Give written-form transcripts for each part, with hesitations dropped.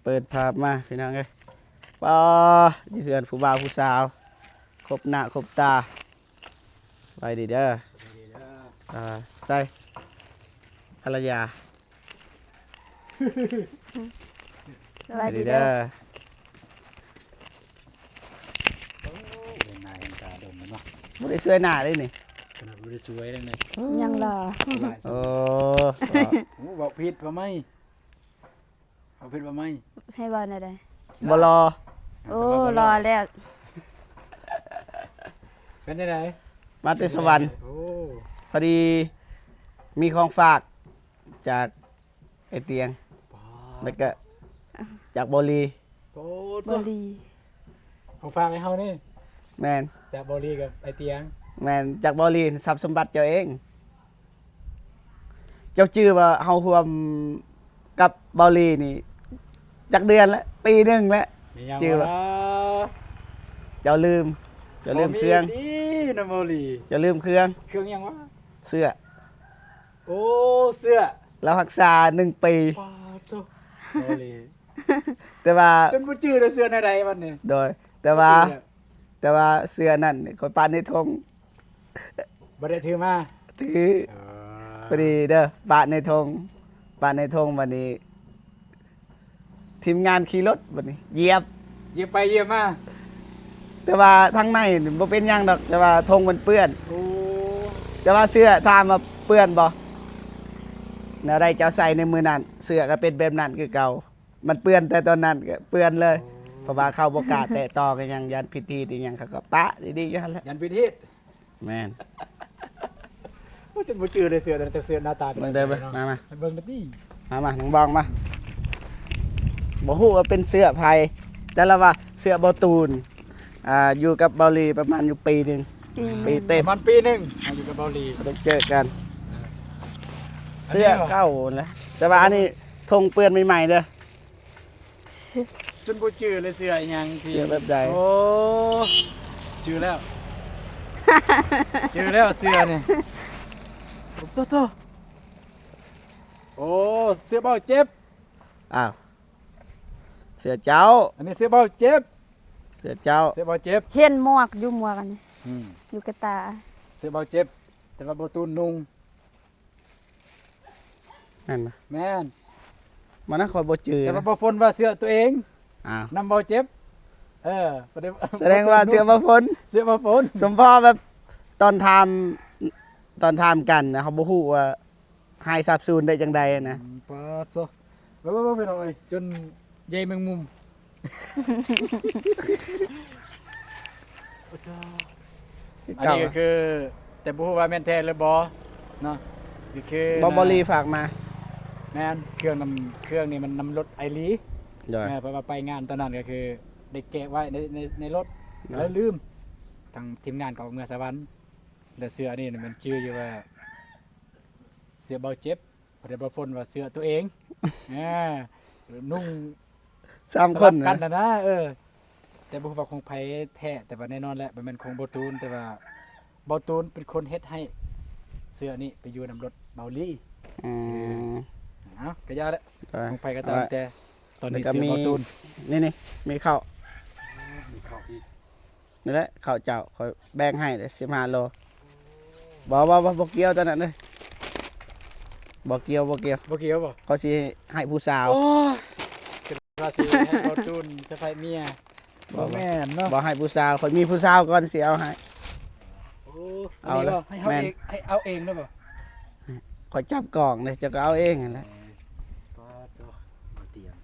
เปิดภาพมาพี่น้องเอ้ยปออยู่เฮือนผู้บ่าวผู้สาวครบหน้าครบตาไปดีเด้อใส่ภรรยาไปดีเด้อนายเห็นตาดมเนาะ บ่ได้สวยหน้าเลยนี่ ขนาดบ่ได้สวยเลยเนี่ย ยังรอ โอ้ โอ้บอกผิดว่าไม่เอาผิดว่าไม่ ให้บอลอะไร บ่รอ โอ้รอแล้ว เป็นยังไง มาแต่สวรรค์ โอ้ พอดีมีของฝากจากไอเตียงแล้วก็จากบอลี โอ้ บอลี ของฟังให้เฮานี่ แมน จากบอลีกับไอเตียง แมนจากบอลีทรัพย์สมบัติเจ้าเอง เจ้าชื่อว่าเฮาร่วมกับบอลีนี่จักเดือนแล้วปีหนึงแล้ว มียัง ชื่อ วะ ว่า เจ้าลืมเครื่อง ดีนะบอลี เจ้าลืมเครื่อง เครื่องยังวะ เสื้อ โอ้เสื้อ แล้วรักษา1 ปี ว้าวโจ้บอลี แต่ว่า จนบ่จื้อเลยเสื้อในใดวันนี้ โดยแต่ว่าเสื้อนั่นนี่คนปานในทง บ่ได้ถือมา ถือพอดีเด้อปานในทงวันนี้ ทีมงานขี่รถวันนี้เหยียบ เยี่ยมไปเยี่ยมมา แต่ว่าทางในนี่บ่เป็นหยังดอกแต่ว่าธงมันเปื้อน โอ้ แต่ว่าเสื้อถามมาเปื้อนบ่แนวใดเจ้าใส่ในมือนั้นเสื้อก็เป็นแบบนั้นคือเก่ามันเปื้อนแต่ตอนนั้นก็เปื้อนเลยเพราะว่าเข้าบ่กล้าแตะต้องกันหยังยันพิธีอีหยังเขาก็ปะดีๆอยู่หั่นแหละ ยันพิธี แม่น โอ้จนบ่จื้อเลยเสื้อแต่เสื้อหน้าตาเป็น มันเดินไป เนาะ มา ให้เบิ่งกันดิ มาน้องบองมาบ่ฮู้ว่าเป็นเสื้อไผแต่ละว่าเสื้อบ่ตูนอยู่กับเบาหลีประมาณอยู่ปีหนึง ปี ปี เต็ม ประมาณปีหนึงอยู่กับเบาหลี ได้เจอกัน เสื้อเก่าแล้วแต่ว่าอันนี้ธงเปื้อนใหม่ๆเด้อ จนบ่จื้อเลยเสื้ออีหยังที่ เสื้อแบบใด โอ้จื้อแล้ว จื้อแล้วเสื้อนี่โตโอ้เสื้อเบาเจ็บ อ้าวเสื้อเจ้า อันนี้เสื้อเบาเจ็บ เสื้อเจ้า เสื้อเบาเจ็บ เห็นหมวกอยู่หมวกอันนี้อยู่กระตา เสื้อเบาเจ็บ แต่ว่าบ่ตูนนุ่ง นั่นนะ แม่น มันน่าคอยบ่จือ แต่ว่า นะ บ่ฝนว่าเสื้อตัวเอง อ้าว นำเบาเจ็บบ่ได้ แสดงว่าเสื้อบ่ฝน เสื้อบ่ฝน สมพ่อแบบตอนทำกันนะเขาบ่ฮู้ว่าหายสับสูญได้จังใดนะ ปาดซะบ่ไปหน่อยจนใยแมงมุมโอ้จ้า อัน เก่า นี้ก็คือแต่บ่ฮู้ว่าแม่นแท้หรือบ่เนาะนี่คือบ อลีฝากมา แม่นเครื่องนี่มันนำรถไอรี โดย เพราะว่าไปงานตอนนั้นก็คือได้แกะไว้ในรถ เนาะ แล้วลืมทางทีมงานของเมืองสวรรค์แต่เสื้อนี่มันชื่ออยู่ว่าเสื้อเบาเจ็บบ่ได้บ่ฝนว่าเสื้อตัวเอง นุ่ง 3 คน สลับกั นะ นนะแต่บ่ฮู้ว่าของไผแท้แต่ว่าแน่นอนแหละบ่แม่นของบ่ตูนแต่ว่าบ่ตูนเป็นคนเฮ็ดให้เสื้อนี้ไปอยู่นำรถเบาลี่ อืม เอ้าก็ยาแล้ว ไป ของไผก็ตามแต่ตอนนี้ แล้วก็ เสื้อ มี เบาตูน นี่มีข้าว มีเข้าอีก นี่แหละข้าวเจ้าคอยแบ่งให้เลย15 โลบ่เกี่ยวตอนนั้นเลยบ่เกี่ยว บ่เกี่ยวบ่ เขาสิให้ผู้สาว โอ้ยคือว่าสิให้เบาตูนสะใภ้เมียบ่แม่นเนาะ บ่ให้ผู้สาวคนมีผู้สาวก่อนสิเอาให้ โอ้ เอาละ ให้เฮา แม่น เองให้เอาเองได้บ่ คอยจับกล่องเลยจะก็เอาเองนั่นแหละ ก็จ้ะบ่เตรียม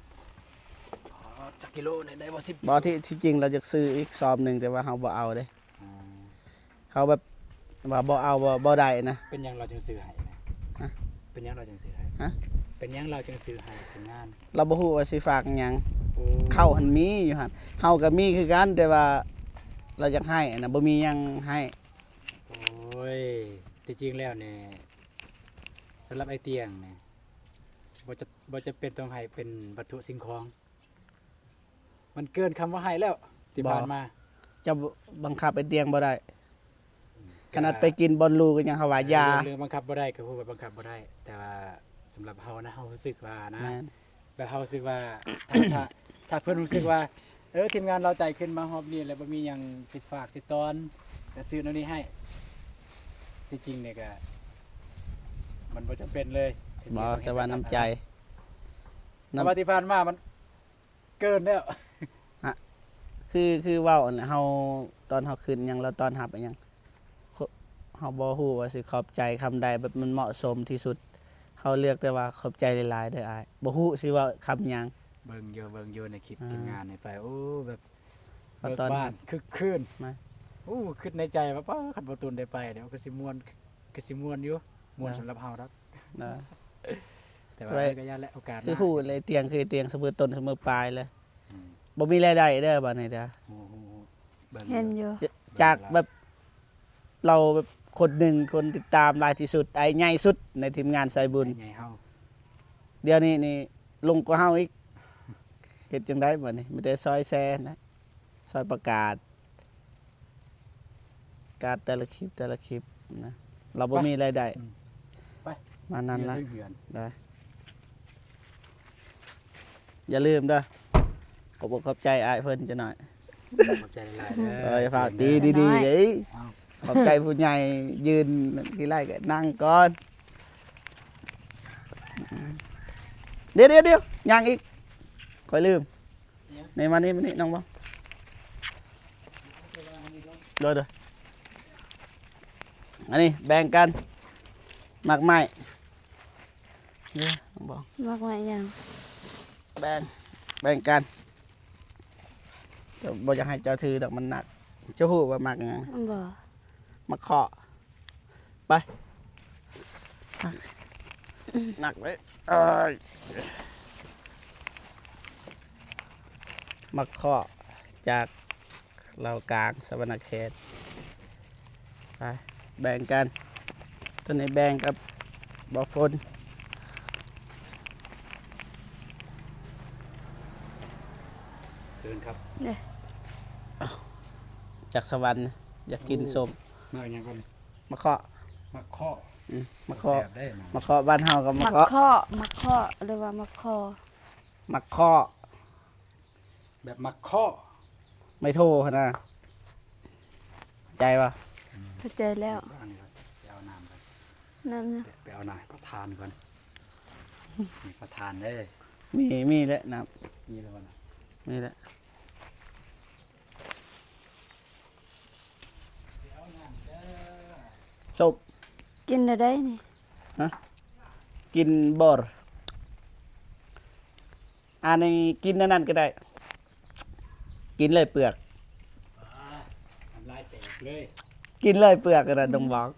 จักกิโลได้บ่10 บ่ที่จริงเราจะซื้ออีกซอมหนึงแต่ว่าเฮาบ่เอาเด้ อ๋อ เขาแบบว่าบ่เอาบ่ได้นะ เป็นหยังเราจึงซื้อให้นะ ฮะ เป็นหยังเราจึงซื้อให้ ฮะ เป็นหยังเราจึงซื้อให้เป็นงาน เราบ่ฮู้ว่าสิฝากหยัง โอ้ เข้าหันมีอยู่หั่นเฮาก็มีคือกันแต่ว่าเราอยากให้นะบ่มีหยังให้ โอ้ยที่จริงแล้วเนี่ยสำหรับไอเตียงเนี่ยบ่จะเป็นต้องให้เป็นวัตถุสิ่งของ มันเกินคำว่าให้แล้วที่ผ่านมา จะบังคับไปเตียงบ่ได้ขนาดไปกินบอลลูก็ยังเขาว่ายา เรื่องบังคับบ่ได้ก็พูดว่าบังคับบ่ได้ แต่ว่าสำหรับเฮานะเฮารู้สึกว่านะ แม่น แบบเฮารู้สึกว่า ถ้าเพิ่นรู้สึกว่าทีมงานเราใจขึ้นมาฮอบนี้แล้วบ่มีหยังสิฝากสิตอนก็ซื้อแนวนี้ให้ที่จริงเนี่ยก็มันบ่จำเป็นเลย บ่จะว่าน้ำใจ แต่ว่าที่ผ่านมามันเกินแล้ว คือเว้าอันเฮาตอนเฮาขึ้นหยังแล้วตอนรับอันหยังเฮาบ่ฮู้ว่าสิขอบใจคำใดแบบมันเหมาะสมที่สุดเฮาเลือกแต่ว่าขอบใจหลายๆเด้ออ้ายบ่ฮู้สิเว่าคำหยัง เบิ่งอยู่ในคลิปทีมงานนี่ไปโอ้แบบ ก็ เบิก ตอน บ้านคึกคืน มา โอ้คิดในใจว่าป้าคันบ่ตูนได้ไปเดี๋ยวก็สิม่วนอยู่ม่วนสำหรับเฮาครับ นะ แต่ว่า ไว้ ก็ยาและโอกาสห คือ น้า ฮู้เลยเตียงคือเตียงเสมอต้นเสมอปลายเลย อืม บ่มีรายได้เด้อบัดนี้เด้อ โอ้โหเบิ่ง เห็นอยู่ จากแบบเราแบบคนหนึ่งคนติดตามหลายที่สุดไอ้ใหญ่สุดในทีมงานสายบุญ ไงเฮา เดี๋ยวนี้นี่ลงกว่าเฮาอีกเฮ็ดจังได๋บัดนี้มีแต่ซอยแซนะซอยประกาศแต่ละคลิปนะเราบ่มีรายได้ ไป มานั้นละ เดี๋ยวเหือน ได้อย่าลืมเด้อขอบอกขอบใจอ้ายเพิ่นจะหน่อย ขอบใจหลายๆเด้อ ฝากตีดีๆเด้ย เอา ขอบใจผู้ใหญ่ยืนที่ไรก็นั่งก่อน เดี๋ยวยังอีกคอยลืมในมานี่น้องบ้องโดยอันนี้แบ่งกันหมักไม้เดี๋ยวน้องบ้อง มากมายหยัง แบ่งกันจะบอกอยากให้เจ้าถือดอกมันหนักเจ้าหูว่าหมักไง บ่ มาเคาะไปหนักเลยเอ้ยมาเคาะจากเรากลางสวรรณเขตไปแบ่งกันตัวนี้แบ่งกับบอฝน เชิญครับ เด้อ จากสวรรค์อยากกินส้ม มาอย่างก่อน มาเคาะ มาข้อ มาเคาะ แซ่บได้มา มาเคาะบ้านเฮากับมา มัก เคาะ ข้อมักข้อหรือว่ามักคอ มาเคาะ แบบมาข้อ ไม่โทรขนาดใจปะ เข้าใจแล้ว อันนี้ก่อนไปเอาน้ำก่อน นั่นนะ ไปเอาน้ำประทานก่อนนี่ประทานเด้อ มีแล้วนะ นี่แล้วนะ นี่แหละส้ม กินได้นี่ กินบอร์อันนี้กินนั่นก็ได้ กินเลยเปลือก ทำลายแตกเลย กินเลยเปลือกกันนะดงบอก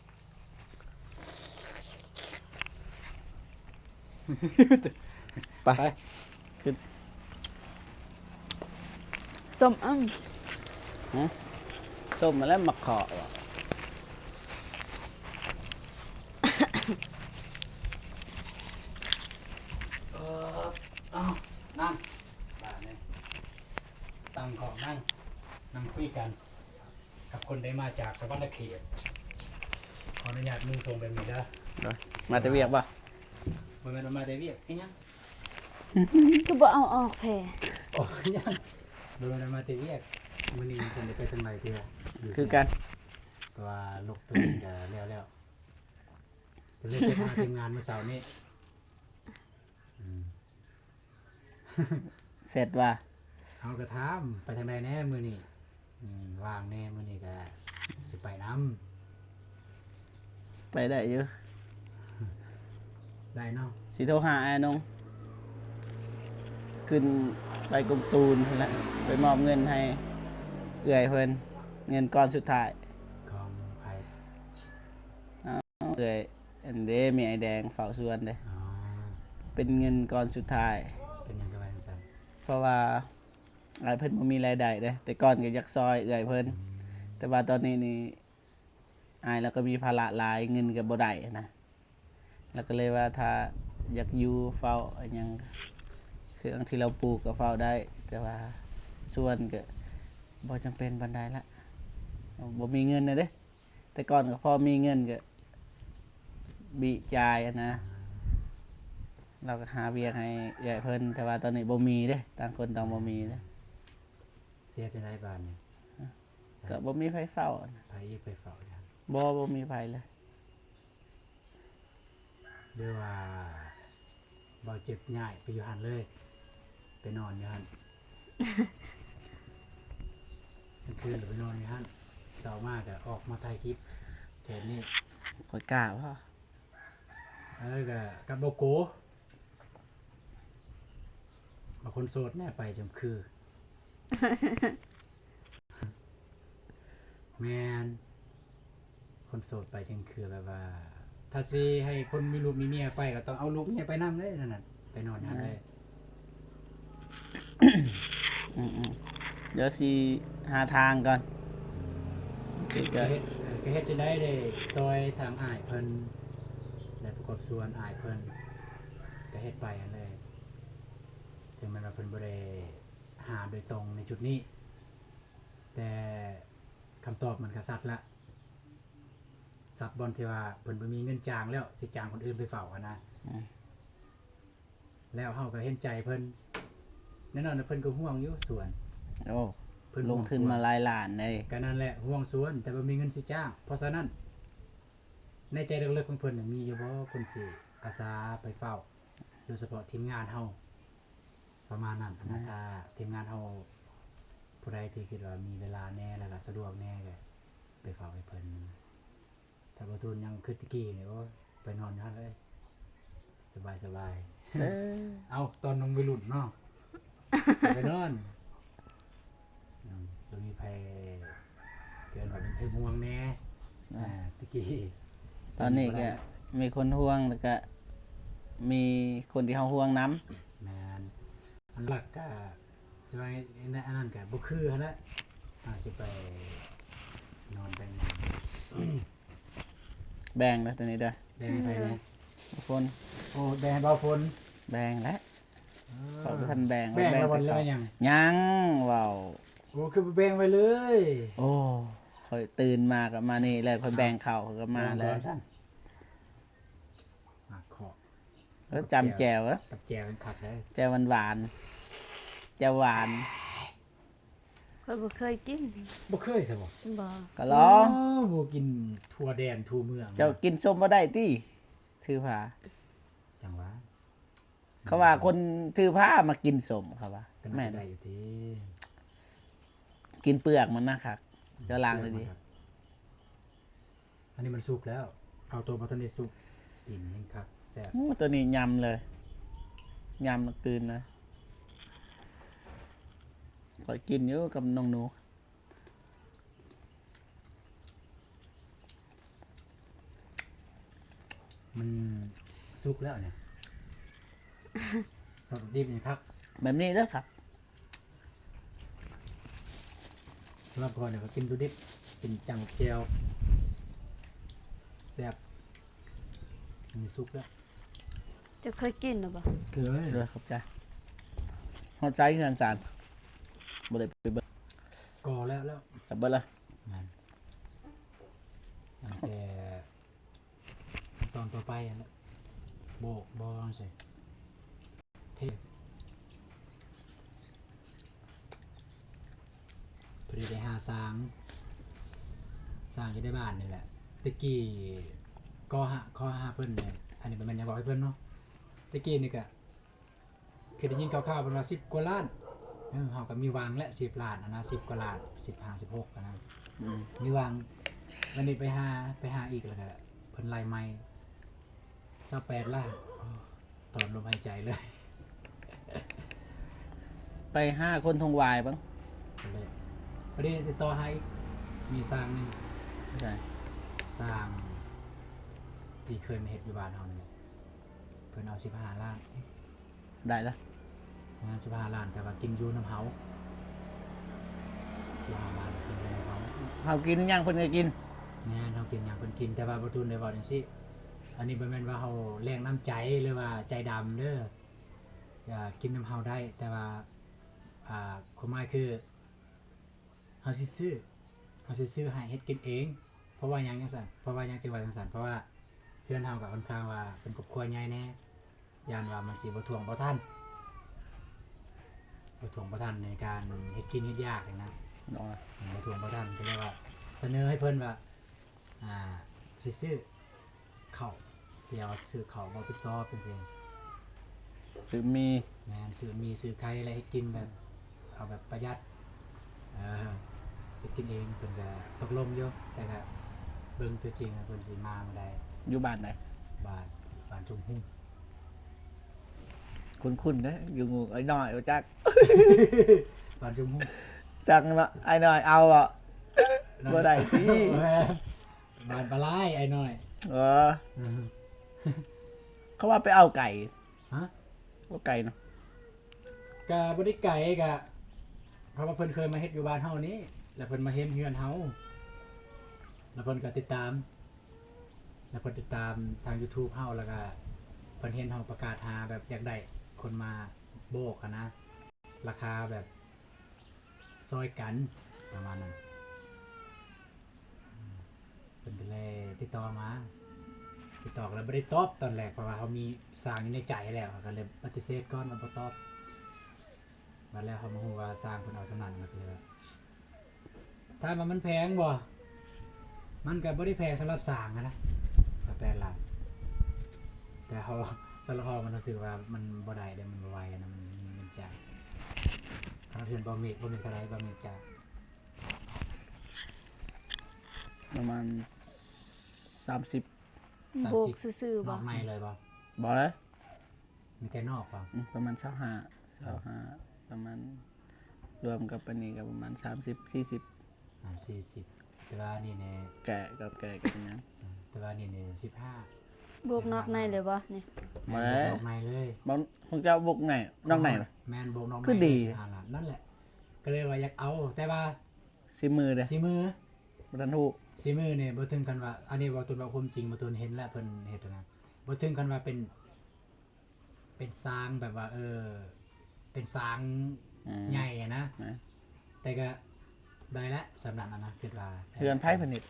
ไป ไป ส้มอ้ำ ส้มมาแล้วมาขอว่ะ เอานั่งบ้านเนี่ยตั้งของนั่งคุยกัน กับคนได้มาจากสวรรณเขตขออนุญาตมึงส่งแบบนี้เด้อ มาแต่เวียกป่ะ บ่แม่นว่ามาแต่เวียกไอ้หยัง ก็บ่เอาออกแผล โอ้ยยังบ่แม่นว่ามาแต่เวียกมื้อนี้ฉันได้ไปทางไหนเด้ออยู่ คือกัน เพราะว่าลูกตัวนี้ก็แล้วก็เลยเช็คมาทีมงานเมื่อเสาร์นี้อืม เสร็จว่ะ เฮาก็ถามไปทางใดแน่มื้อนี้ว่างแน่มื้อนี้ก็สิไปนํ ไปได้อยู่ ได้เนาะ สิโทรหาไอ้นงขึ้นไปกรุงตูนนั่นแหละไปมอบเงินให้เอื่อยเพิ่นเงินก้อนสุดท้าย ของใคร เอื่อยอันเด้มีไอแดงเฝ้าสวนเด้ อ๋อ เป็นเงินก้อนสุดท้าย เป็นหยังก็ว่าจังซั่น เพราะว่าไอ้ายเพิ่นบ่มีรายได้เด้แต่ก่อนก็อยากซอยเอื่อยเพิ่นแต่ว่าตอนนี้นี่อายแล้วก็มีภาระหลายเงินก็บ่ได้นะแล้วก็เลยว่าถ้าอยากอยู่เฝ้าอันหยังเครื่องที่เราปลูกก็เฝ้าได้ แต่ว่าส่วนก็บ่จำเป็นปานใดละบ่มีเงินนะเด้แต่ก่อนก็พอมีเงินก็บิจ่ายอะนะ เราก็หาเวียกให้ใหญ่เพิ่นแต่ว่าตอนนี้บ่มีเด้ต่างคนต่างบ่มีเด้ เสียจังไดบ้านนี่ ก็บ่มีไผเฝ้า ไผไปเฝ้าอย่าง บ่มีไผเลย หรือว่าบ่เจ็บง่ายไปอยู่หั่นเลยไปนอนอยู่หั่น กลางคืนหรือไปนอนอยู่หั่นเช้ามากก็ออกมาถ่ายคลิปแค่นี้ ข่อยกล้าบ่ ก็กับโบโกบางคนโสดแน่ไปจำคือ แมนคนโสดไปจังคือแบบว่า ถ้าสิให้คนมีลูกมีเมียไปก็ต้องเอาลูกเมียไปนำเลยนั่นน่ะไปนอนหั่นเลย อืมเดี๋ยวสิหาทางก่อนสิ ก็ ก็ เฮ็ดจังได๋ได้ซอยทางอ้ายเพิ่นได้ประกอบส่วนอ้ายเพิ่นก็เฮ็ดไปหั่นเลยถึงแม้ว่าเพิ่นบ่ได้หาโดยตรงในจุดนี้ แต่คำตอบมันก็สัตว์ละสัตว์บอลที่ว่าเพิ่นบ่มีเงินจ้างแล้วสิจ้างคนอื่นไปเฝ้าอะนะ อืม แล้วเฮาก็เห็นใจเพิ่นแน่นอนว่าเพิ่นก็ห่วงอยู่ส่วน โอ้ เพิ่น ลงทุนมาหลายล้านเลย ก็นั่นแหละห่วงส่วนแต่บ่มีเงินสิจ้างเพราะฉะนั้นในใจลึกๆของเพิ่นน่ะมีอยู่บ่เพิ่นสิอาสาไปเฝ้าโดยเฉพาะทีมงานเฮาประมาณนั้นนะถ้าทีมงานเฮาผู้ใดที่คิดว่ามีเวลาแน่แล้วก็สะดวกแน่ก็ไปเฝ้าให้เพิ่นถ้าบ่ทุนยังคือตะกี้นี่โอ้ไปนอนอยู่หั่นเลยสบายๆ เอาตอนนมวัยรุ่นเนาะ ไปนอนโดยมีภัยเกินว่าเป็นภัยม่วงแน่ตะกี้ ตอนนี้ก็มีคนห่วงแล้วก็มีคนที่เฮาห่วงนํ แมนอันหลักก็สบายในอันนั้นก็บ่คือหั่นแหละสิไปนอนไปนอน แบ่งแล้วตัวนี้เด้อ ได้มีภัยแน่ ฝน โอ้แดงเบาฝน แบ่งแล้วเขาบ่ทันแบ่ง แบ่งแล้ว แต่ วันแล้ว เขา ยัง ยังว้าว โอ้คือแบ่งไว้เลย โอ้ค่อยตื่นมาก็มานี่แล้วค่อยแบ่งข้าวก็มาเลย สั่นมาขอ แล้วจำแจวเหรอ กับแจวกันคักเลย แจวหวานๆแจวหวาน ข้อยบ่เคยกิน บ่เคยซะบ่ บ่ ก็ลอง โบ่กินทั่วแดนทั่วเมือง เจ้ากินส้มบ่ได้ติถือผ้า จังหวะ เขาว่าคนถือผ้ามากินส้มเขาว่า ก็น่า แม่น จะได้อยู่ที่ กินเปลือกมันนะครับเจ้าล้างเลยดิ อันนี้มันสุกแล้ว เอาตัวบ่ทันได้สุกกินยังคักแซ่บ ตัวนี้ยำเลยยำแล้วกลืนเลยขอยกินอยู่กับน้องหนู มันสุกแล้วเนี่ยรสดิบนี่คัก แบบนี้เด้อครับ สำหรับก่อนเนี่ยก็กินดูดิบกินจังเจียวแซ่บมีสุกแล้ว จะเคยกินหรือบ่ เกลือ เด้อครับจ้ะฮอดใจคือกันสารบ่ได้ไปเบิ่ง ก่อแล้ว กับเบิ่งละ นั่นแต่ขั้นตอนต่อไปอันนั้นโบกบองใส่เทพอดีได้สร้างจะได้บ้านนี่แหละตะกี้ก็ข้อหาเพิ่นเนี่ยอันนี้มันยังบอกให้เพิ่นเนาะตะกี้นี่ก็เคยได้ยินคร่าวๆเป็นว่า10 กว่าล้านเฮาก็มีวางและ10 ล้านนะ10 กว่าล้าน15 16นะ อืม มีวางวันนี้ไปหาอีกแล้วก็เพิ่นไล่ไม้28 ล้านถอนลมหายใจเลย ไป5คนทงวายบ้าง เลยพอดีติดต่อให้มีสร้างหนึง ใช่ สร้างที่เคยมาเฮ็ดอยู่บ้านเฮานี่แหละเพิ่นเอา15 ล้าน ได้ละ ประมาณ15 ล้านแต่ว่ากินอยู่น้ำเฮา15 ล้านกินอยู่น้ำเฮา เฮากินยังเพิ่นก็กิน แม่นเฮากินหยังเพิ่นกินแต่ว่าบ่ทุนได้เว้าจังซี่อันนี้บ่แม่นว่าเฮาแรงน้ำใจหรือว่าใจดำเด้ออย่ากินน้ำเฮาได้แต่ว่าความหมายคือเฮาสิซื้อให้เฮ็ดกินเองเพราะว่าหยังจังซั่นเพราะว่าหยังจังว่าจังซั่นเพราะว่าเพื่อนเฮาก็ค่อนข้างว่าเป็นครอบครัวใหญ่แน่ ยานว่ามันสิบ่ท่วงบ่ทันบ่ท่วงบ่ทันในการเฮ็ดกินเฮ็ดยากเลยนะ เนาะ บ่ท่วงบ่ทันก็เลยว่าเสนอให้เพิ่นว่าสิซื้อข้าวเดี๋ยวซื้อข้าวบ่ปิดซอบเป็นซี่ คือมี แม่นซื้อมีซื้อไข่อะไรให้กินแบบเอาแบบประหยัดเฮ็ดกินเองเพิ่นก็ตกลงอยู่แต่ก็เบิ่งตัวจริงเพิ่นสิมาบ่ได้ อยู่บ้านไหน บ้านชุมหุ่ง คุ้นๆนะอยู่งูไอ้น้อยบ่จัก บ้านชุมหุ่ง จักว่าไอ้น้อยเอาอ่ะบ่ได้สิ บ้านปลาไหลไอ้น้อย เออเขาว่าไปเอาไก่ ฮะ เอาไก่เนาะ กะบ่ได้ไกลกะเพราะว่าเพิ่นเคยมาเฮ็ดอยู่บ้านเฮานี้แล้วเพิ่นมาเฮ็ดเฮือนเฮาแล้วเพิ่นก็ติดตาม แล้วเพิ่นติดตามทาง YouTube เฮาแล้วก็เพิ่นเห็นเฮาประกาศหาแบบอยากได้คนมาโบกอะนะราคาแบบซอยกันประมาณนั้นเพิ่นก็เลยติดต่อมาติดต่อแล้วบ่ได้ตอบตอนแรกเพราะว่าเขามีสร้างอยู่ในใจแล้วก็เลยปฏิเสธก่อนว่าบ่ตอบบัดแล้วเขามาฮู้ว่าสร้างเพิ่นเอาสำนันก็เลยว่าถ้ามว่ามันแพงบ่มันก็บ่ได้แพงสำหรับสร้างอะนะ18ล้านแต่เขาสำหรับเขามันรู้สึกว่ามันบ่ได้เด้มันบ่ไหวนะมันมีเงินจ่ายค่าเทือนบ่มีเท่าไหร่บ่มีจ่าย ประมาณ30 โบกซื่อๆ น บ่ อกในเลยบ่ บ่เลย มีแต่นอกบ่ ประมาณ25ประมาณรวมกับอันนี้ก็ประมาณ30 40แต่ว่านี่เนี่ย 40แก่กับแก่กันนะ แต่ว่านี่เนี่ย15 โบกนอกในเลยบ่นี่ มา แม่ แล้ว นอกในเลย บางคงจะบุกไหนนอกไหนวะ แม่นโบกนอกใน คือดี เลย15ล้านนั่นแหละก็เลยว่าอยากเอาแต่ว่า สิมือเด้ สีมือ บ่ทันฮู้ สีมือเนี่ยบ่ถึงกันว่าอันนี้บ่ตุนว่าความจริงบ่ตุนเห็นแล้วเพิ่นเฮ็ดนะบ่ถึงกันว่าเป็นสร้างแบบว่าเป็นสร้างใหญ่อะนะ นะ แต่ก็ได้ละสำนักนั้นนะคิดว่า เฮือนไผผลิต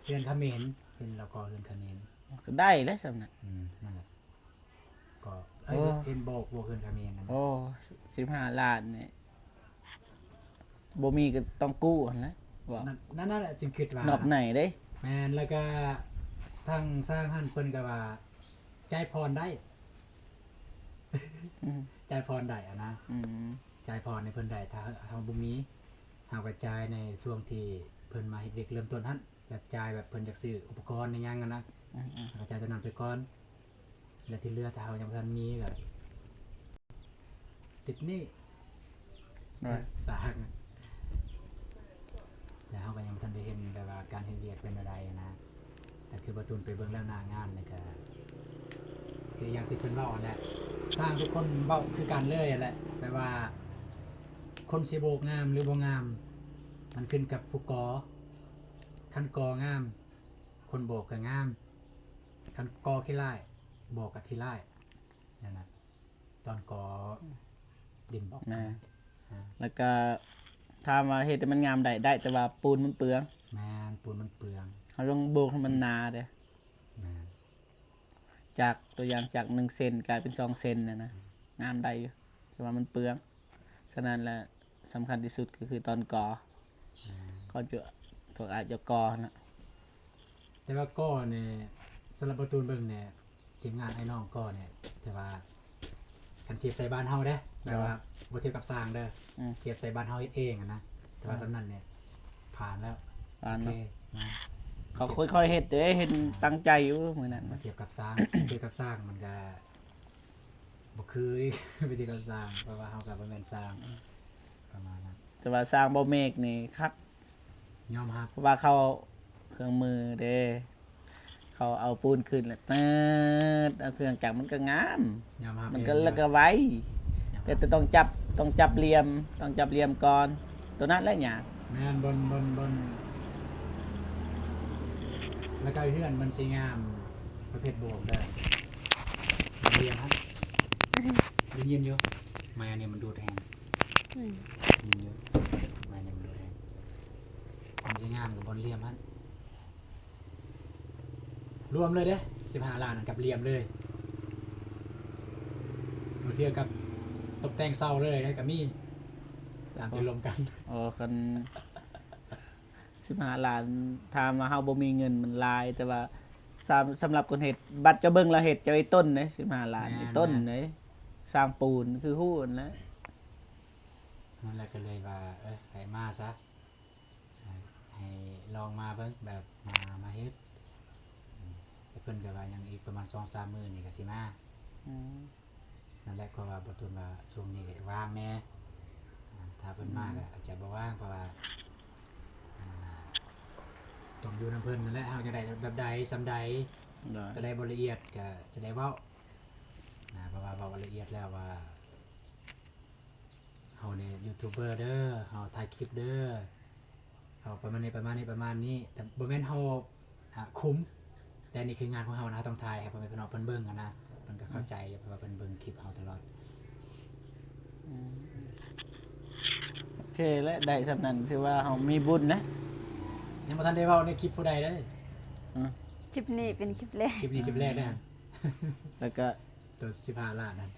เฮือนเขมรเป็นแล้วก็เฮือนเขมร ก็ได้แล้วซั่นน่ะ นั่นแหละก็ โอ้ เห็นโบกเฮือนเขมรนั่น โอ้15ล้านนี่บ่มีก็ต้องกู้หั่นแหละว่า นั่นแหละจึงคิดว่าน อกไหนเด้ แม่นแล้วก็ทางสร้างหันเพิ่นก็ว่าใจพรได้ อืม ใจพรได้อะนะ อืม ใจพรในเพิ่นได้ถ้าเฮาบ่มีเฮาก็จ่ายในช่วงที่เพิ่นมาเฮ็ดเวียกเริ่มต้นหั่นแบบจ่ายแบบเพิ่นอยากซื้ออุปกรณ์ในหยังอะนะ อืม เฮาก็จ่ายตัวนั้นไปก่อนแล้วที่เหลือถ้าเฮายังบ่ทันมีก็ติดหนี้ น้อย สร้างแต่เฮาก็ยังบ่ทันได้เห็นแบบว่าการเฮ็ดเวียกเป็นจั่งใดนะแต่คือบ่ตูนไปเบิ่งแล้วหน้างานนี่ก็คืออย่างที่เพิ่นเว้านั่นแหละสร้างทุกคนเว้าคือกันเลยนั่นแหละแปลว่า คนสิโบกงามหรือบ่งาม มันขึ้นกับผู้กอคันกองาม คนโบกก็งามคันกอขี้ร้ายโบกก็ขี้ร้ายนั่นน่ะตอนกอดินบอก นะ อ่า แล้วก็ถามว่าเฮ็ดให้มันงามได้แต่ว่าปูนมันเปลือง แม่นปูนมันเปลือง เขาต้องโบกให้มันหนาเด้ แม่น จากตัวอย่างจาก1เซนกลายเป็น2เซนน่ะนะงามได้อยู่แต่ว่ามันเปลืองฉะนั้นแหละสำคัญที่สุดก็คือตอนก่อ แม่น ก็จะพวกอาจจะก่อนะ แต่ว่าก็เนี่ยสำหรับประตูนเบิ่งเนี่ยทีมงานไอ้น้องก็เนี่ยแต่ว่าคันเทียบใส่บ้านเฮาเด้แปลว่าบ่เทียบกับสร้างเด้อ อืม เทียบใส่บ้านเฮาเฮ็ดเองอะนะแต่ว่าสำนั้นเนี่ยผ่านแล้ว ปาน โอเค เนาะ นะ เขาค่อยๆเฮ็ดเด้เห็นตั้งใจอยู่มื้อนั้น มาเทียบกับสร้าง เทียบกับสร้างมันก็บ่คือ ไปเทียบกับสร้างเพราะว่าเฮาก็บ่แม่นสร้างประมาณนั้น แต่ว่าสร้างบ่เมฆนี่คัก ยอมรับ เพราะว่าเขาเครื่องมือเด้เขาเอาปูนขึ้นแล้วเติดเอาเครื่องจักรมันก็งาม ยอมรับ มันก็ เอง แล้วก็ไว้ ยอม แต่ รับ ต้องจับเหลี่ยมก่อน ตัวนั้นแหละหยาก แม่นบนแล้วก็เพื่อนมันสิงามประเภทโบกได้เรียนครับได้ยินอยู่ไม่อันนี้มันดูดแทน อืม ยินอยู่ไม่อันนี้มันดูดแทนมันสิงามกับบนเรียมฮะรวมเลยเด้15ล้านกับเรียมเลย เทื่อกับตกแต่งเศร้าเลยได้ก็มีตามที่รวมกัน คัน15 ล้านถามว่าเฮาบ่มีเงินมันหลาย แต่ว่าสำหรับคนเฮ็ดบัตรจะเบิ่งละเฮ็ดจะไอ้ต้นเด้15 ล้านไอ้ต้นเด้สร้างปูนคือฮู้นั่นแหละ นั่นแหละก็เลยว่าให้มาซะให้ลองมาเบิ่งแบบมาเฮ็ดแต่เพิ่นก็ว่ายังอีกประมาณ 2-3 มื้อนี่ก็สิมานั่นแหละก็ว่าบ่ทุนว่าช่วงนี้ก็ว่างแน่ถ้าเพิ่นมาก็อาจจะบ่ว่างเพราะว่าต้องอยู่นำเพิ่นนั่นแหละเฮาจะได้แบบใดซำใดจะได้บ่ละเอียดก็จะได้เว้าเพราะว่าเว้าละเอียดแล้วว่าเฮาเนี่ยยูทูบเบอร์เด้อเฮาถ่ายคลิปเด้อเฮาประมาณนี้แต่บ่แม่นเฮาคุมแต่นี่คืองานของเฮานะต้องถ่ายให้พ่อแม่พี่น้องเพิ่นเบิ่งนะเพิ่นก็เข้าใจเพราะว่าเพิ่นเบิ่งคลิปเฮาตลอด โอเคและได้สำนั้นถือว่าเฮามีบุญนะ ยังบ่ทันได้เว้าในคลิปผู้ใดเด้อ คลิปนี้เป็นคลิปแรก คลิปนี้คลิปแรกเด้อ แล้วก็ ตัว15 ล้านนั่น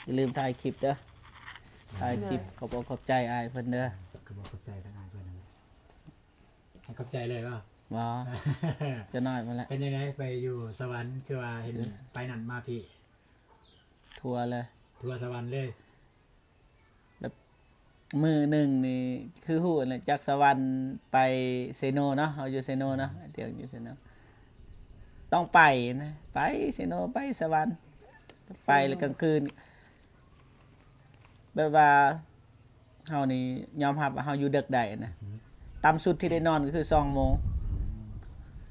อย่าลืมถ่ายคลิปเด้อถ่ายคลิปขอบใจอ้ายเพิ่นเด้อ ก็บ่เข้าใจทั้งอ้ายเพิ่นนั่นแหละให้เข้าใจเลยว่า บ่จะน้อยมาแล้ว เป็นยังไงไปอยู่สวรรค์คือว่าเห็นไปนั่นมาพี่ ทัวร์เลย ทัวร์สวรรค์เลย มือหนึ่งนี่คือฮู้แหละจากสวรรค์ไปเซโนเนาะเฮาอยู่เซโนเนาะเตียงอยู่เซโนต้องไปนะไปเซโนไปสวรรค์ไปแล้วกลางคืนแบบว่าเฮานี่ยอมรับว่าเฮาอยู่ดึกได้นะต่ำสุดที่ได้นอนก็คือ2 โมง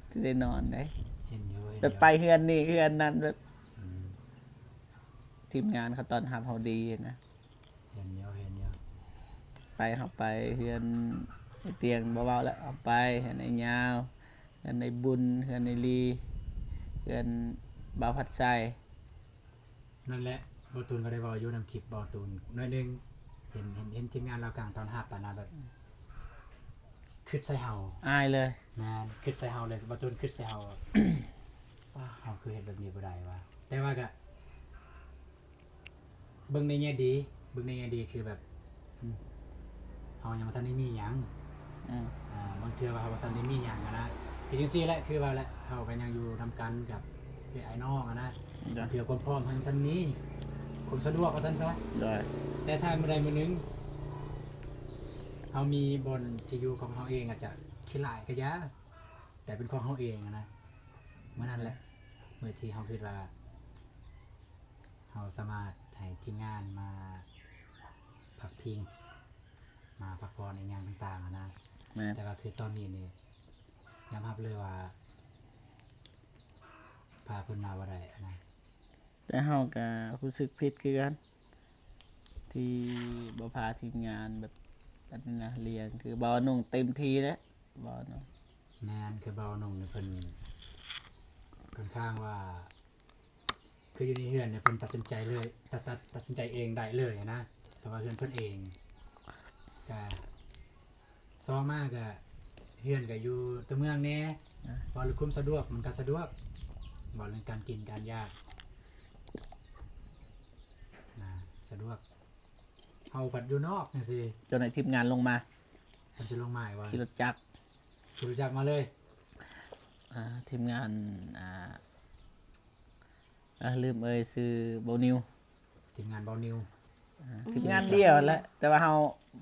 ที่ได้นอนได้ เห็นอยู่ แบบไปเฮือนนี่เฮือนนั้นแบบทีมงานเขาตอนรับเฮาดีนะ เห็นอยู่ ไปเข้าไปเฮือนไอ้เตียงเบาๆแล้วเอาไปเฮือนไอ้ยาวเฮือนไอ้บุญเฮือนไอ้ลีเฮือนบ่าวพัดไซ นั่นแหละบอตูนก็ได้บอกอยู่นำคลิปบอตูนหน่อยหนึงเห็นทีมงานเรากลางตอนหับปานาแบบคิดใส่เฮา อายเลย แม่นคิดใส่เฮาเลยบอตูนคิดใส่เฮา ว่าเฮาคือเฮ็ดแบบนี้บ่ได้ว่ะแต่ว่าก็เบิ่งในแง่ดีคือแบบเฮายังบ่ทันได้มีหยัง อืม บางเทื่อว่าเฮาบ่ทันได้มีหยังนะคือจังซี่แหละคือว่าแหละเฮาก็ยังอยู่นำกันกับไอ้น้องนะบางเทื่อความพร้อมทางทันนี้ผมสะดวกว่าซั่นซะ ได้ แต่ถ้ามื้อใดมื้อหนึงเฮามีบอนที่อยู่ของเฮาเองอาจจะขี้หลายก็ยาแต่เป็นของเฮาเองนะเมื่อนั้นแหละมื้อที่เฮาคิดว่าเฮาสามารถให้ทีมงานมาพักพิงมาพักผ่อนในงานต่างๆนะ แม่น แต่ว่าคือตอนนี้นี่ยอมรับเลยว่าพาเพิ่นมาบ่ได้นะ แต่เฮาก็รู้สึกผิดคือกันที่บ่พาทีมงานแบบนั้นนะเรียนคือบ่นุ่งเต็มที่แล้วบ่นุ่ง แม่นคือเบาหนุ่มเนี่ยเพิ่นค่อนข้างว่า คืออยู่ในเฮือนเนี่ยเพิ่นตัดสินใจเลยตัดสินใจเองได้เลยนะแต่ว่าเฮือนเพิ่นเองก็ซ้อมากก็เฮือนก็อยู่ตัวเมืองแน่บ่หรือคุมสะดวกมันก็สะดวกบ่เรื่องการกินการยากนะสะดวกเฮาผัดอยู่นอกจังซี่ จนให้ทีมงานลงมา เพิ่นสิลงมาว่า ขี่รถจักร คือรู้จักมาเลย ทีมงานลืมซื้อเบานิว ทีมงานเบานิว ทีมงานเดียวนั่นแหละแต่ว่าเฮา